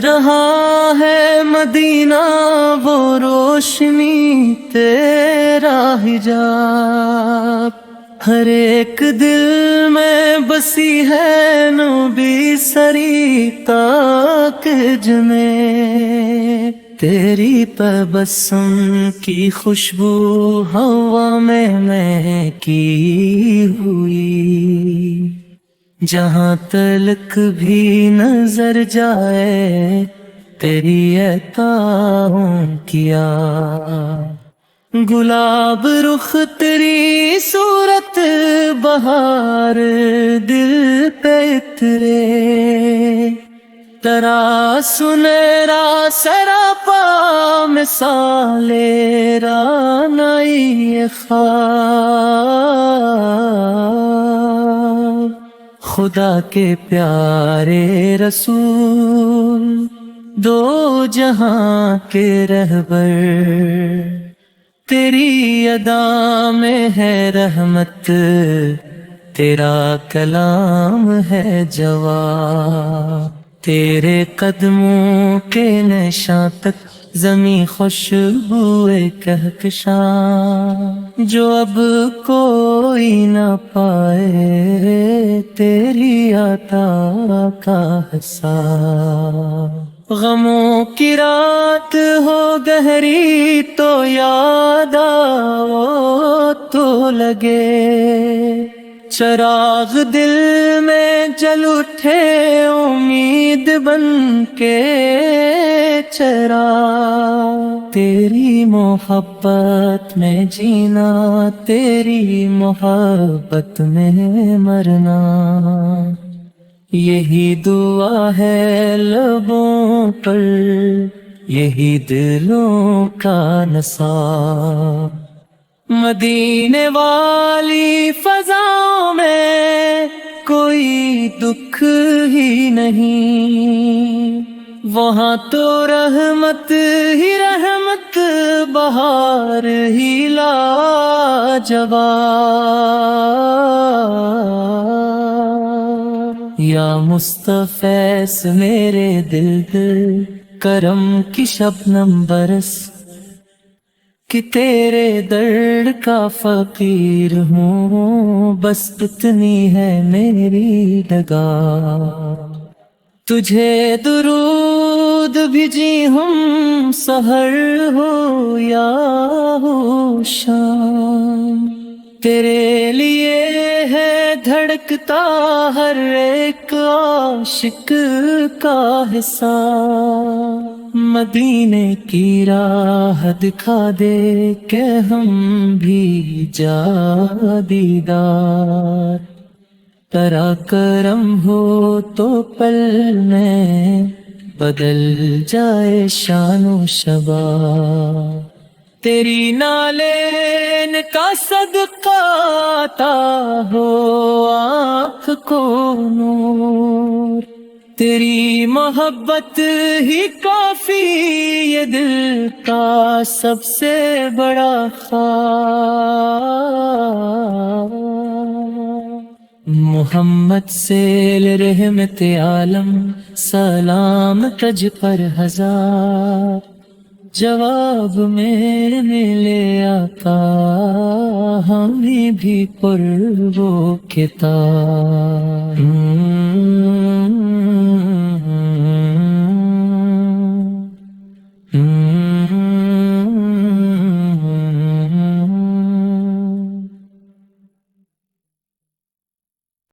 رہا ہے مدینہ وہ روشنی تیرا حجاب، ہر ایک دل میں بسی ہے نبی سری تاک جنے، تیری تبسم کی خوشبو ہوا میں مہکی ہوئی، جہاں تلک بھی نظر جائے تیری عطاؤں کیا، گلاب رخ تیری صورت بہار دل پہ اترے، ترا سنہرا سراپا مثال رانائی خواب، خدا کے پیارے رسول دو جہاں کے رہبر، تیری ادا میں ہے رحمت، تیرا کلام ہے جواب، تیرے قدموں کے نشاں تک زمیں خوشبوئے کہکشاں، جو اب کوئی نہ پائے تیری عطا کا حساب، غموں کی رات ہو گہری تو یاد آؤ تو لگے، چراغ دل میں جل اٹھے امید بن کے چراغ، تیری محبت میں جینا تیری محبت میں مرنا، یہی دعا ہے لبوں پر یہی دلوں کا نصاب، مدینے والی فضاؤں میں کوئی دکھ ہی نہیں، وہاں تو رحمت ہی رحمت بہار ہی لاجواب، یا مصطفیٰ سے میرے دل کرم کی شبنم برس، کہ تیرے درد کا فقیر ہوں بس اتنی ہے میری لگا، تجھے درود بھیجی ہم سحر ہو یا ہو شام، تیرے لیے ہے دھڑکتا ہر ایک عاشق کا حساب، مدینے کی راہ دکھا دے کہ ہم بھی جا دیدار، ترا کرم ہو تو پل میں بدل جائے شان و شباب، تیری نالین کا صدقہ عطا ہو آنکھ کو نور، تیری محبت ہی کافی یہ دل کا سب سے بڑا خواب، محمد سے رحمت عالم سلام تجھ پر ہزار، جواب میں ملے آقا ہمیں بھی قرب و کتاب۔